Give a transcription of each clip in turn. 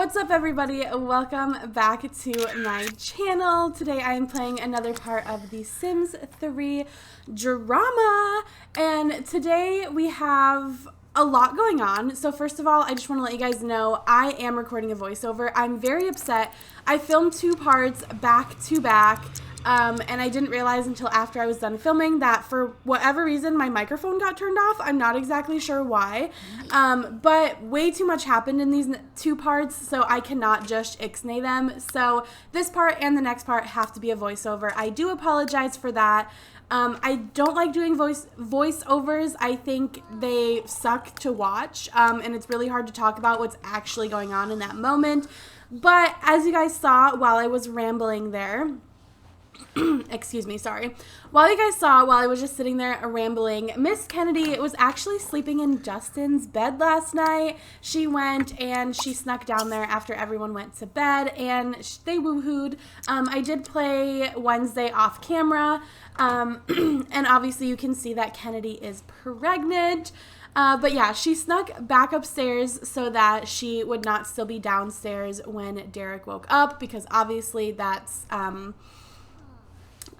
What's up, everybody? Welcome back to my channel. Today I am playing another part of the Sims 3 drama, and today we have a lot going on. So first of all, I just want to let you guys know I am recording a voiceover. I'm very upset. I filmed 2 parts back to back. And I didn't realize until after I was done filming that for whatever reason my microphone got turned off. I'm not exactly sure why, but way too much happened in these 2 parts, so I cannot just ixnay them. So this part and the next part have to be a voiceover. I do apologize for that. I don't like doing voiceovers. I think they suck to watch, and it's really hard to talk about what's actually going on in that moment. But as you guys saw while I was rambling there, excuse me, sorry. While you guys saw, while I was just sitting there rambling, Miss Kennedy was actually sleeping in Justin's bed last night. She went and she snuck down there after everyone went to bed, and they woohooed. I did play Wednesday off camera, and obviously you can see that Kennedy is pregnant. But yeah, she snuck back upstairs so that she would not still be downstairs when Derek woke up, because obviously that's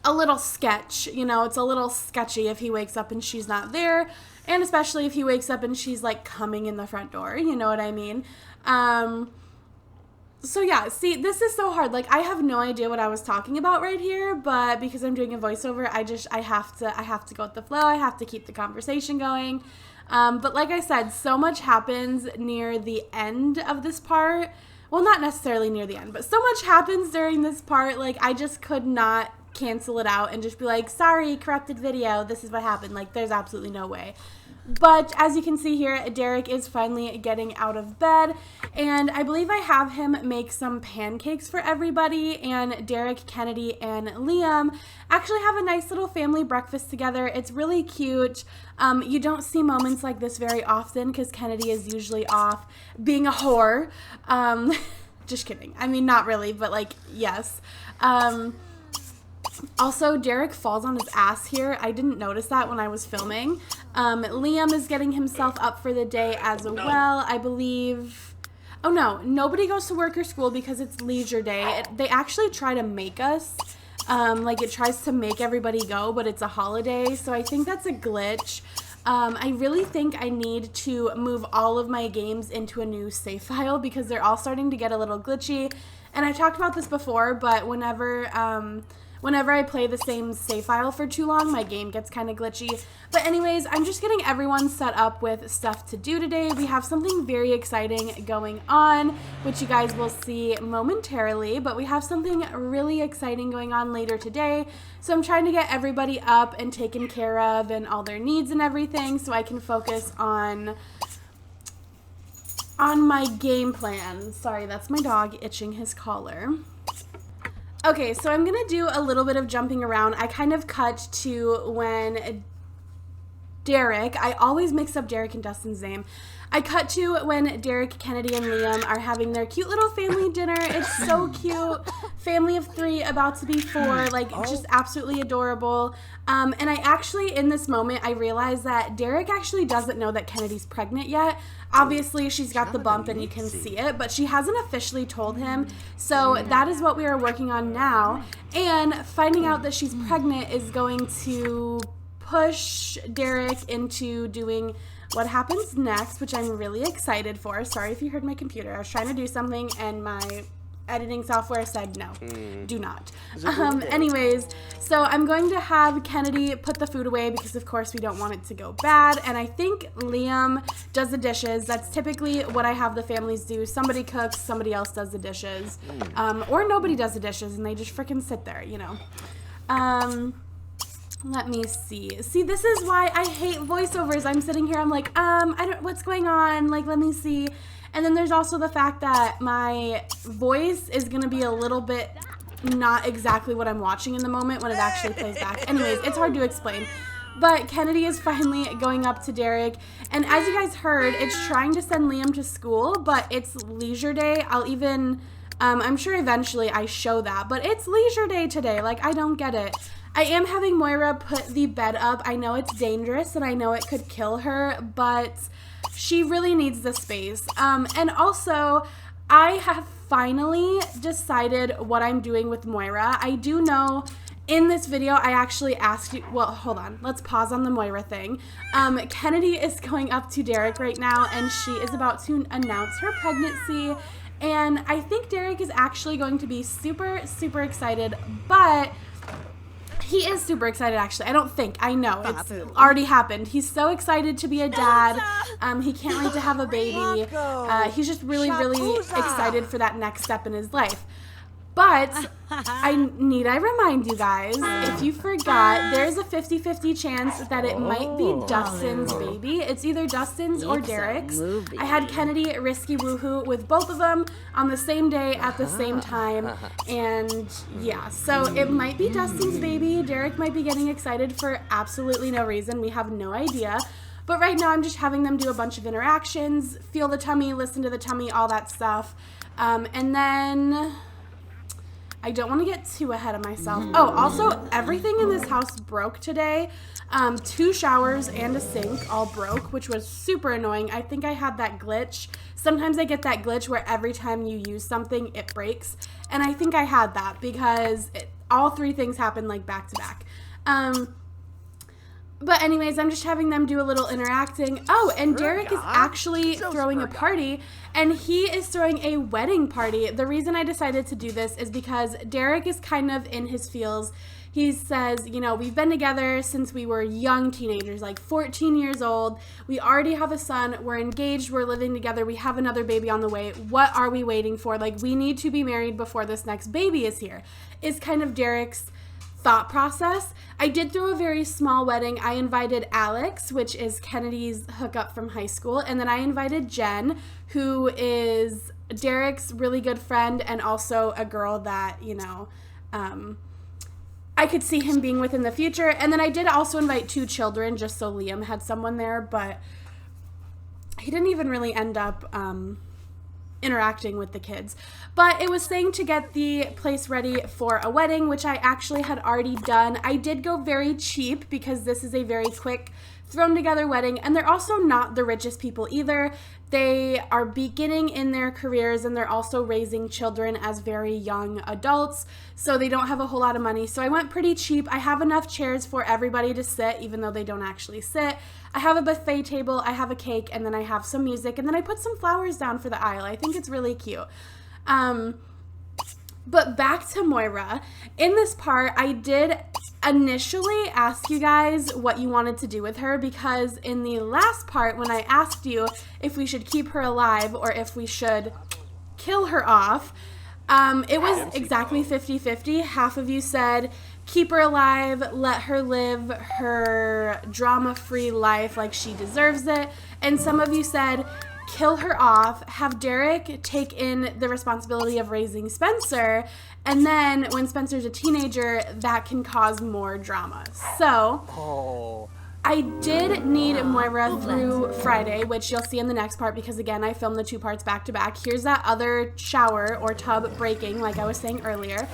a little sketch, you know, it's a little sketchy if he wakes up and she's not there, and especially if he wakes up and she's like coming in the front door, you know what I mean? So yeah, see, this is so hard. Like, I have no idea what I was talking about right here, but because I'm doing a voiceover, I have to go with the flow. I have to keep the conversation going. But like I said, so much happens near the end of this part. Well, not necessarily near the end, but so much happens during this part. Like, I just could not cancel it out and just be like, sorry, corrupted video, this is what happened. Like, there's absolutely no way. But as you can see here, Derek is finally getting out of bed, and I believe I have him make some pancakes for everybody, and Derek, Kennedy, and Liam actually have a nice little family breakfast together. It's really cute. You don't see moments like this very often because Kennedy is usually off being a whore. Just kidding. I mean, not really, but like, yes. Also, Derek falls on his ass here. I didn't notice that when I was filming. Liam is getting himself up for the day as well, I believe. Oh no, nobody goes to work or school because it's leisure day. They actually try to make us, like it tries to make everybody go, but it's a holiday, so I think that's a glitch. I really think I need to move all of my games into a new save file because they're all starting to get a little glitchy. And I talked about this before, but whenever I play the same save file for too long, my game gets kind of glitchy. But anyways, I'm just getting everyone set up with stuff to do today. We have something very exciting going on, which you guys will see momentarily, but we have something really exciting going on later today. So I'm trying to get everybody up and taken care of and all their needs and everything so I can focus on my game plan. Sorry, that's my dog itching his collar. Okay, so I'm going to do a little bit of jumping around. I kind of cut to when Derek, I always mix up Derek and Dustin's name. I cut to when Derek, Kennedy, and Liam are having their cute little family dinner. It's so cute. Family of 3, about to be 4, like just absolutely adorable. And I actually, in this moment, I realized that Derek actually doesn't know that Kennedy's pregnant yet. Obviously, she's got the bump and you can see it, but she hasn't officially told him. So that is what we are working on now. And finding out that she's pregnant is going to push Derek into doing what happens next, which I'm really excited for. Sorry if you heard my computer. I was trying to do something and my editing software said no, do not. Anyways, so I'm going to have Kennedy put the food away because of course we don't want it to go bad, and I think Liam does the dishes. That's typically what I have the families do. Somebody cooks, somebody else does the dishes, or nobody does the dishes and they just freaking sit there, you know. Let me see. See, this is why I hate voiceovers. I'm sitting here, I'm like, what's going on? Like, let me see. And then there's also the fact that my voice is going to be a little bit not exactly what I'm watching in the moment when it actually plays back. Anyways, it's hard to explain. But Kennedy is finally going up to Derek. And as you guys heard, it's trying to send Liam to school, but it's leisure day. I'm sure eventually I show that, but it's leisure day today. Like, I don't get it. I am having Moira put the bed up. I know it's dangerous and I know it could kill her, but she really needs the space. And also, I have finally decided what I'm doing with Moira. I do know in this video, I actually asked you, well, hold on, let's pause on the Moira thing. Kennedy is going up to Derek right now, and she is about to announce her pregnancy. And I think Derek is actually going to be super, super excited, but he is super excited, actually. I know. It's already happened. He's so excited to be a dad. He can't wait to have a baby. He's just really, really excited for that next step in his life. But I remind you guys, if you forgot, there's a 50-50 chance that it might be Dustin's baby. It's either Dustin's or Derek's. I had Kennedy risky woohoo with both of them on the same day at the same time. And yeah, so it might be Dustin's baby. Derek might be getting excited for absolutely no reason. We have no idea. But right now I'm just having them do a bunch of interactions, feel the tummy, listen to the tummy, all that stuff. And then I don't want to get too ahead of myself. Oh, also, everything in this house broke today. 2 showers and a sink all broke, which was super annoying. I think I had that glitch. Sometimes I get that glitch where every time you use something, it breaks. And I think I had that because all 3 things happened like back to back. But anyways, I'm just having them do a little interacting. Oh, and Derek is actually throwing a party, and he is throwing a wedding party. The reason I decided to do this is because Derek is kind of in his feels. He says, you know, we've been together since we were young teenagers, like 14 years old. We already have a son. We're engaged. We're living together. We have another baby on the way. What are we waiting for? Like, we need to be married before this next baby is here, is kind of Derek's thought process. I did throw a very small wedding. I invited Alex, which is Kennedy's hookup from high school, and then I invited Jen, who is Derek's really good friend and also a girl that, you know, I could see him being with in the future. And then I did also invite 2 children just so Liam had someone there, but he didn't even really end up interacting with the kids. But it was saying to get the place ready for a wedding, which I actually had already done. I did go very cheap because this is a very quick thrown together wedding, and they're also not the richest people either. They are beginning in their careers, and they're also raising children as very young adults, so they don't have a whole lot of money. So I went pretty cheap. I have enough chairs for everybody to sit, even though they don't actually sit. I have a buffet table, I have a cake, and then I have some music, and then I put some flowers down for the aisle. I think it's really cute. But back to Moira. In this part, I did initially ask you guys what you wanted to do with her, because in the last part when I asked you if we should keep her alive or if we should kill her off, it was exactly 50-50. Half of you said keep her alive, let her live her drama-free life like she deserves it, and some of you said kill her off, have Derek take in the responsibility of raising Spencer, and then when Spencer's a teenager, that can cause more drama. So I did need Moira through Friday, which you'll see in the next part because, again, I filmed the 2 parts back to back. Here's that other shower or tub breaking, like I was saying earlier.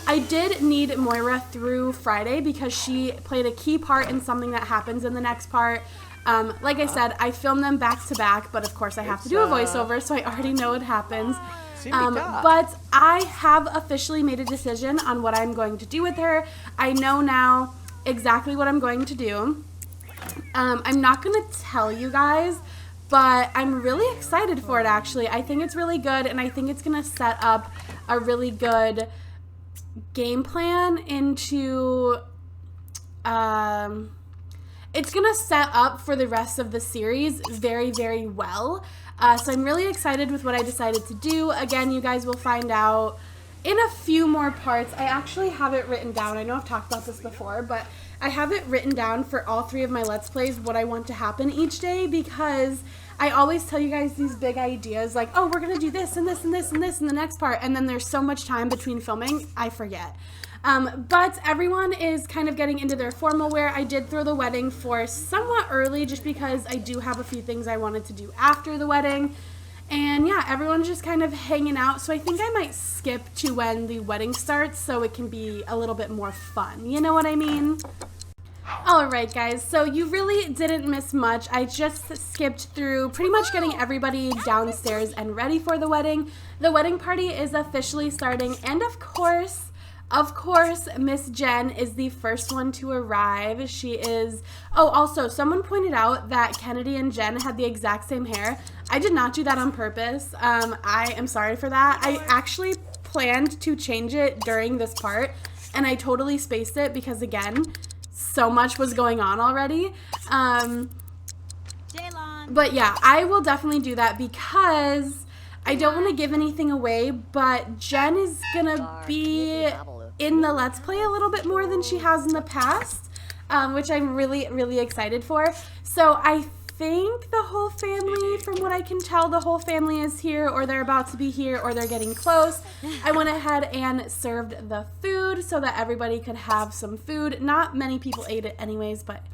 I did need Moira through Friday because she played a key part in something that happens in the next part. Like I said, I filmed them back to back, but of course I have to do a voiceover, so I already know what happens. But I have officially made a decision on what I'm going to do with her. I know now exactly what I'm going to do. I'm not going to tell you guys, but I'm really excited for it, actually. I think it's really good, and I think it's going to set up a really good game plan into it's going to set up for the rest of the series very, very well. So I'm really excited with what I decided to do. Again, you guys will find out in a few more parts. I actually have it written down. I know I've talked about this before, but I have it written down for all 3 of my Let's Plays what I want to happen each day, because I always tell you guys these big ideas like, oh, we're going to do this and this and this and this in the next part, and then there's so much time between filming, I forget. But everyone is kind of getting into their formal wear. I did throw the wedding for somewhat early just because I do have a few things I wanted to do after the wedding. And yeah, everyone's just kind of hanging out. So I think I might skip to when the wedding starts so it can be a little bit more fun. You know what I mean? Alright guys, so you really didn't miss much. I just skipped through pretty much getting everybody downstairs and ready for the wedding. The wedding party is officially starting, and of course, Miss Jen is the first one to arrive. She is... Oh, also, someone pointed out that Kennedy and Jen had the exact same hair. I did not do that on purpose. I am sorry for that. I actually planned to change it during this part, and I totally spaced it because, again, so much was going on already. But yeah, I will definitely do that because I don't want to give anything away, but Jen is gonna be in the Let's Play a little bit more than she has in the past, which I'm really, really excited for. So I think the whole family, from what I can tell, the whole family is here, or they're about to be here, or they're getting close. I went ahead and served the food so that everybody could have some food. Not many people ate it anyways, but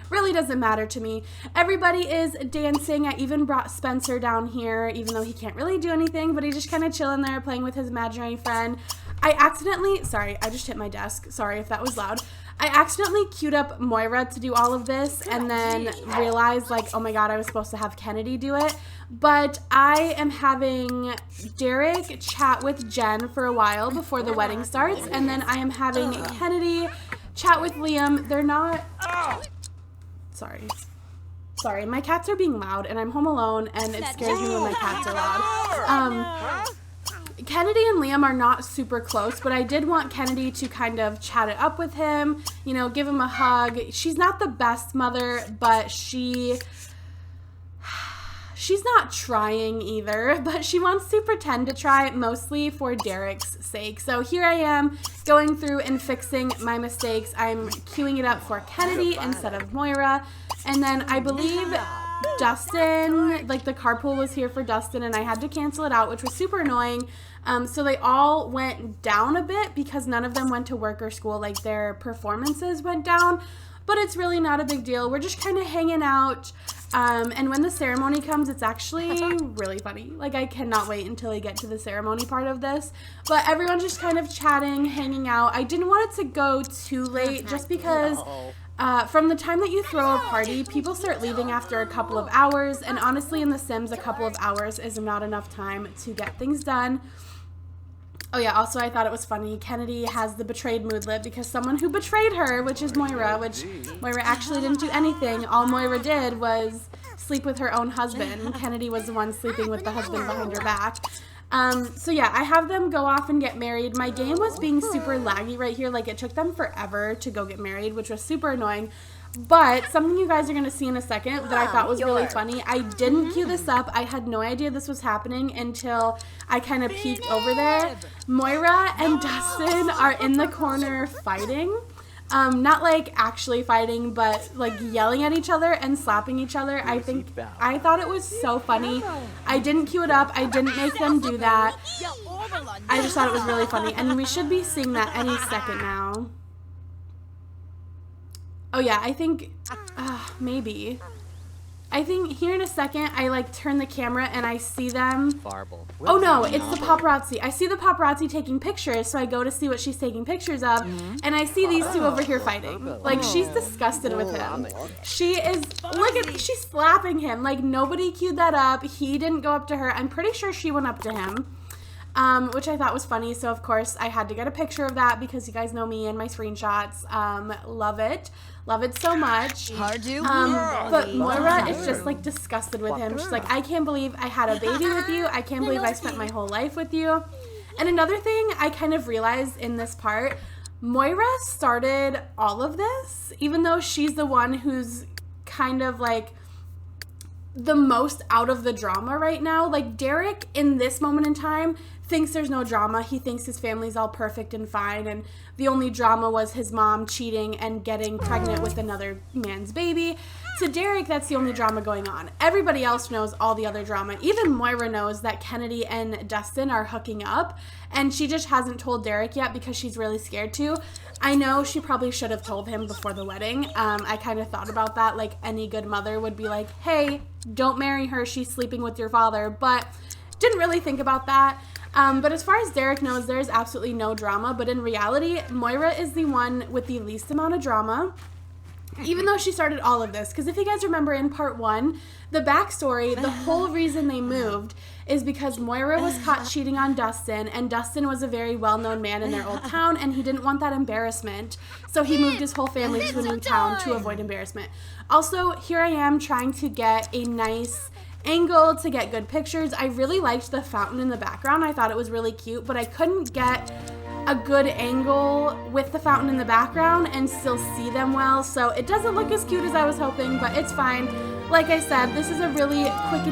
really doesn't matter to me. Everybody is dancing. I even brought Spencer down here, even though he can't really do anything, but he's just kind of chilling there playing with his imaginary friend. I accidentally, sorry, I just hit my desk. Sorry if that was loud. I accidentally queued up Moira to do all of this and then realized, like, oh my god, I was supposed to have Kennedy do it. But I am having Derek chat with Jen for a while before the wedding starts, and then I am having Kennedy chat with Liam. They're not... Sorry, my cats are being loud, and I'm home alone, and it scares me when my cats are loud. Kennedy and Liam are not super close, but I did want Kennedy to kind of chat it up with him, you know, give him a hug. She's not the best mother, but she's not trying either, but she wants to pretend to try, mostly for Derek's sake. So here I am going through and fixing my mistakes. I'm queuing it up for Kennedy instead of Moira, and then I believe Dustin, like the carpool was here for Dustin, and I had to cancel it out, which was super annoying. So they all went down a bit because none of them went to work or school. Like, their performances went down, but it's really not a big deal. We're just kind of hanging out, and when the ceremony comes, it's actually really funny. Like, I cannot wait until I get to the ceremony part of this, but everyone's just kind of chatting, hanging out. I didn't want it to go too late just because from the time that you throw a party, people start leaving after a couple of hours, and honestly in The Sims, a couple of hours is not enough time to get things done. Oh yeah, also I thought it was funny, Kennedy has the betrayed moodlet because someone who betrayed her, which is Moira, which Moira actually didn't do anything. All Moira did was sleep with her own husband. Kennedy was the one sleeping with the husband behind her back. So yeah, I have them go off and get married. My game was being super laggy right here. Like, it took them forever to go get married, which was super annoying. But something you guys are going to see in a second that I thought was really funny. I didn't queue this up. I had no idea this was happening until I kind of peeked over there. Moira and Dustin are in the corner fighting. Not like actually fighting, but like yelling at each other and slapping each other. I thought it was so funny. I didn't queue it up. I didn't make them do that. I just thought it was really funny. And we should be seeing that any second now. Oh yeah, I think, maybe. I think here in a second, I like turn the camera and I see them. Oh no, it's the paparazzi. I see the paparazzi taking pictures, so I go to see what she's taking pictures of, and I see these two over here fighting. Like, she's disgusted with him. She is, look at, she's slapping him. Like, nobody queued that up. He didn't go up to her. I'm pretty sure she went up to him. Which I thought was funny, so of course I had to get a picture of that because you guys know me and my screenshots. Love it. Love it so much. But Moira is just like disgusted with him. She's like, I can't believe I had a baby with you. I can't believe I spent my whole life with you. And another thing I kind of realized in this part, Moira started all of this, even though she's the one who's kind of like the most out of the drama right now. Like, Derek in this moment in time thinks there's no drama. He thinks his family's all perfect and fine, and the only drama was his mom cheating and getting pregnant with another man's baby. To Derek, that's the only drama going on. Everybody else knows all the other drama. Even Moira knows that Kennedy and Dustin are hooking up, and she just hasn't told Derek yet because she's really scared to. I know she probably should have told him before the wedding. I kind of thought about that. Like, any good mother would be like, hey, don't marry her. She's sleeping with your father. But didn't really think about that. But as far as Derek knows, there's absolutely no drama. But in reality, Moira is the one with the least amount of drama. even though she started all of this. Because if you guys remember in part 1, the backstory, the whole reason they moved is because Moira was caught cheating on Dustin, and Dustin was a very well-known man in their old town, and he didn't want that embarrassment. So he moved his whole family to a new town to avoid embarrassment. Also, here I am trying to get a nice angle to get good pictures. I really liked the fountain in the background. I thought it was really cute, but I couldn't get a good angle with the fountain in the background and still see them well, so it doesn't look as cute as I was hoping, but it's fine. Like I said, this is a really quick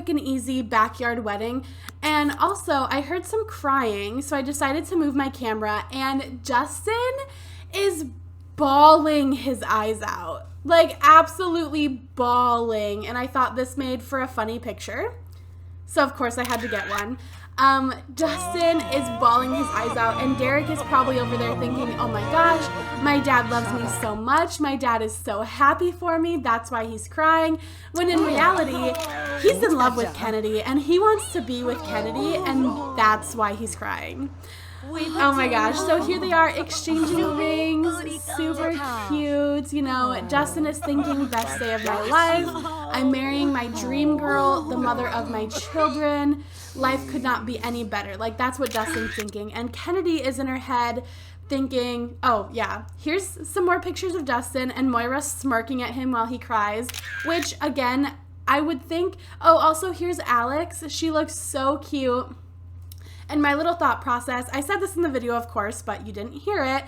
and easy backyard wedding. And also, I heard some crying, so I decided to move my camera, and Justin is bawling his eyes out. Like, absolutely bawling, and I thought this made for a funny picture. So, of course, I had to get one. Justin is bawling his eyes out, and Derek is probably over there thinking, oh my gosh, my dad loves me so much. My dad is so happy for me. That's why he's crying. When in reality, he's in love with Kennedy, and he wants to be with Kennedy, and that's why he's crying. Oh my gosh, so here they are exchanging rings, super cute. You know, Justin is thinking best day of my life. I'm marrying my dream girl, the mother of my children. Life could not be any better. Like, that's what Justin's thinking. And Kennedy is in her head thinking, oh yeah, here's some more pictures of Justin and Moira smirking at him while he cries, which again, I would think, oh, also here's Alex. She looks so cute. And my little thought process, I said this in the video, of course, but you didn't hear it.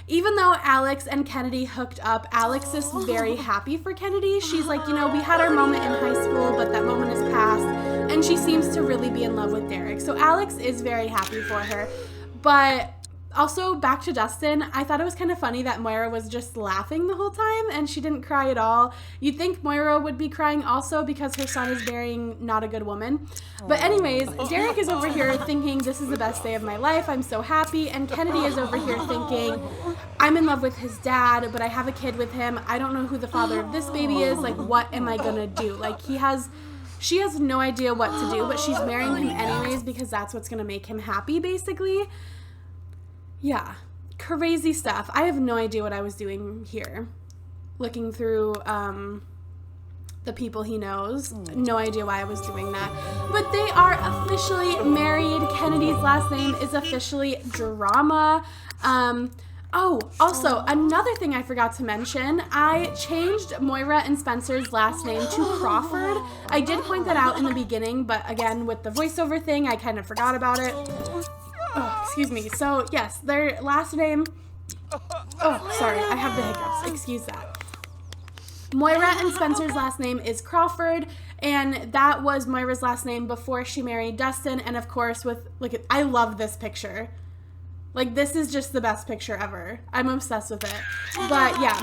Even though Alex and Kennedy hooked up, Alex is very happy for Kennedy. She's like, you know, we had our moment in high school, but that moment is past. And she seems to really be in love with Derek. So Alex is very happy for her. But also, back to Dustin, I thought it was kind of funny that Moira was just laughing the whole time and she didn't cry at all. You'd think Moira would be crying also because her son is marrying not a good woman. But anyways, Derek is over here thinking, this is the best day of my life, I'm so happy. And Kennedy is over here thinking, I'm in love with his dad, but I have a kid with him. I don't know who the father of this baby is. Like, what am I gonna do? Like, she has no idea what to do, but she's marrying him anyways because that's what's gonna make him happy, basically. Yeah, crazy stuff. I have no idea what I was doing here. Looking through the people he knows. No idea why I was doing that. But they are officially married. Kennedy's last name is officially Drama. Oh, also, another thing I forgot to mention, I changed Moira and Spencer's last name to Crawford. I did point that out in the beginning, but again, with the voiceover thing, I kind of forgot about it. Oh, excuse me. So, yes, their last name... Oh, sorry, I have the hiccups. Excuse that. Moira and Spencer's last name is Crawford, and that was Moira's last name before she married Dustin, and of course, I love this picture. Like, this is just the best picture ever. I'm obsessed with it. But yeah,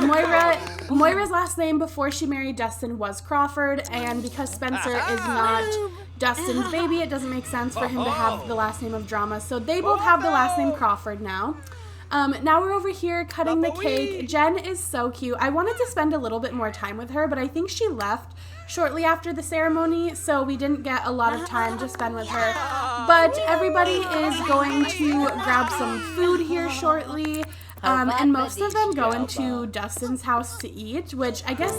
Moira's last name before she married Dustin was Crawford, and because Spencer is not Dustin's baby, it doesn't make sense for him to have the last name of Drama. So they both have the last name Crawford now. Now we're over here cutting the cake. Jen is so cute. I wanted to spend a little bit more time with her, but I think she left shortly after the ceremony, so we didn't get a lot of time to spend with her. But everybody is going to grab some food here shortly, and most of them go into Dustin's house to eat, which I guess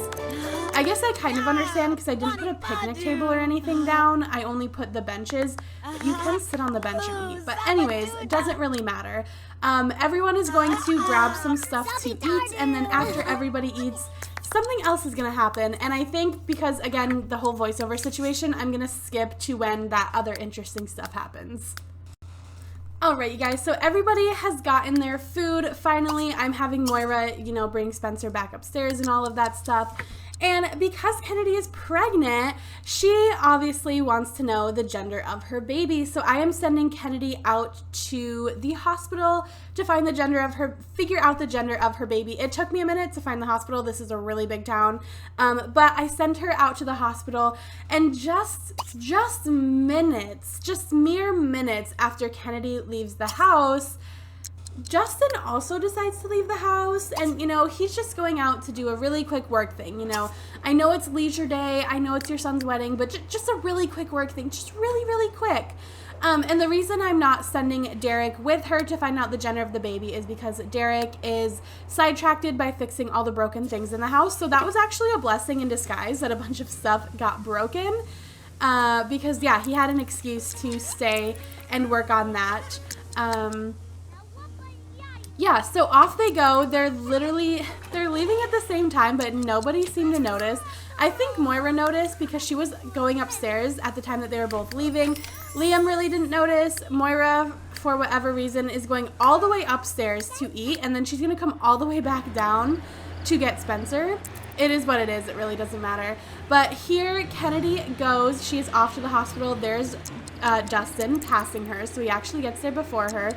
I kind of understand because I didn't put a picnic table or anything down. I only put the benches. You can sit on the bench and eat, but anyways, it doesn't really matter. Everyone is going to grab some stuff to eat, and then after everybody eats, something else is going to happen, and I think because, again, the whole voiceover situation, I'm going to skip to when that other interesting stuff happens. Alright, you guys, so everybody has gotten their food. Finally, I'm having Moira, bring Spencer back upstairs and all of that stuff. And because Kennedy is pregnant, she obviously wants to know the gender of her baby. So I am sending Kennedy out to the hospital to figure out the gender of her baby. It took me a minute to find the hospital. This is a really big town. But I sent her out to the hospital, and just mere minutes after Kennedy leaves the house, Justin also decides to leave the house, and, you know, he's just going out to do a really quick work thing, you know. I know it's leisure day, I know it's your son's wedding, but just a really quick work thing, just really, really quick. And the reason I'm not sending Derek with her to find out the gender of the baby is because Derek is sidetracked by fixing all the broken things in the house. So that was actually a blessing in disguise that a bunch of stuff got broken. Because, yeah, he had an excuse to stay and work on that. Yeah, so off they go. They're leaving at the same time, but nobody seemed to notice. I think Moira noticed because she was going upstairs at the time that they were both leaving. Liam really didn't notice. Moira, for whatever reason, is going all the way upstairs to eat, and then she's going to come all the way back down to get Spencer. It is what it is. It really doesn't matter. But here Kennedy goes. She is off to the hospital. There's Dustin passing her, so he actually gets there before her.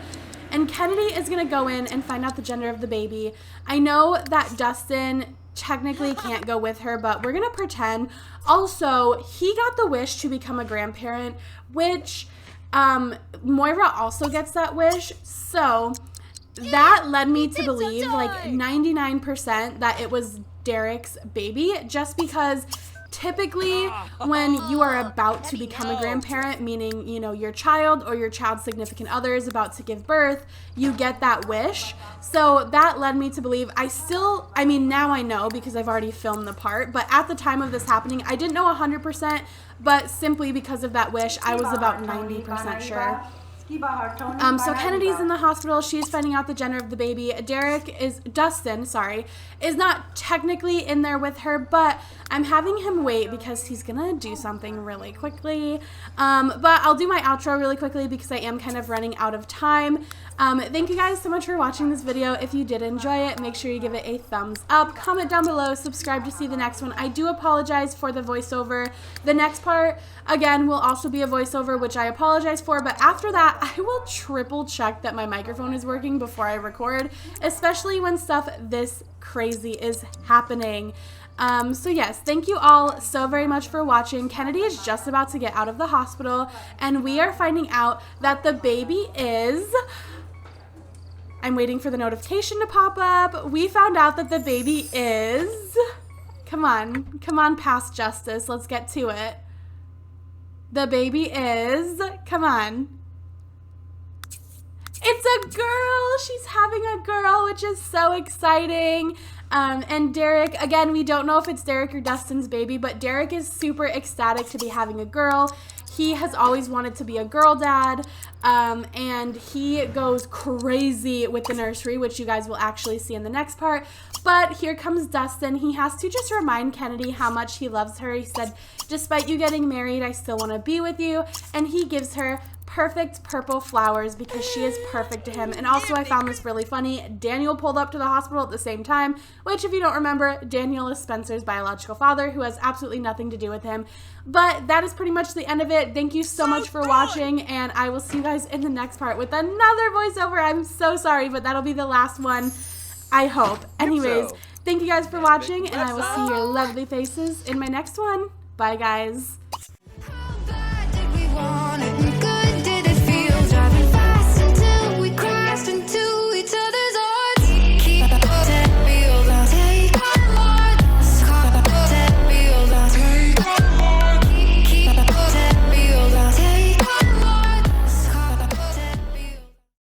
And Kennedy is going to go in and find out the gender of the baby. I know that Dustin technically can't go with her, but we're going to pretend. Also, he got the wish to become a grandparent, which Moira also gets that wish. So that led me to believe like 99% that it was Derek's baby, just because typically when you are about to become a grandparent, meaning, you know, your child or your child's significant other is about to give birth, you get that wish. So that led me to believe, I mean, now I know because I've already filmed the part, but at the time of this happening, I didn't know 100%, but simply because of that wish, I was about 90% sure. So Kennedy's in the hospital. She's finding out the gender of the baby. Dustin, is not technically in there with her, but I'm having him wait because he's gonna do something really quickly. But I'll do my outro really quickly because I am kind of running out of time. Thank you guys so much for watching this video. If you did enjoy it, make sure you give it a thumbs up, comment down below, subscribe to see the next one. I do apologize for the voiceover. The next part, again, will also be a voiceover, which I apologize for, but after that, I will triple check that my microphone is working before I record, especially when stuff this crazy is happening. So yes, thank you all so very much for watching. Kennedy is just about to get out of the hospital, and we are finding out that the baby is... I'm waiting for the notification to pop up. We found out that the baby is... Come on, past justice. Let's get to it. The baby is... Come on. It's a girl! She's having a girl, which is so exciting. And Derek, again, we don't know if it's Derek or Dustin's baby, but Derek is super ecstatic to be having a girl. He has always wanted to be a girl dad, and he goes crazy with the nursery, which you guys will actually see in the next part. But here comes Dustin. He has to just remind Kennedy how much he loves her. He said, despite you getting married, I still want to be with you. And he gives her perfect purple flowers because she is perfect to him. And also, I found this really funny. Daniel pulled up to the hospital at the same time, which, if you don't remember, Daniel is Spencer's biological father, who has absolutely nothing to do with him. But that is pretty much the end of it. Thank you so much for watching, and I will see you guys in the next part with another voiceover. I'm so sorry, but that'll be the last one, I hope. Anyways, thank you guys for watching, and I will see your lovely faces in my next one. Bye, guys.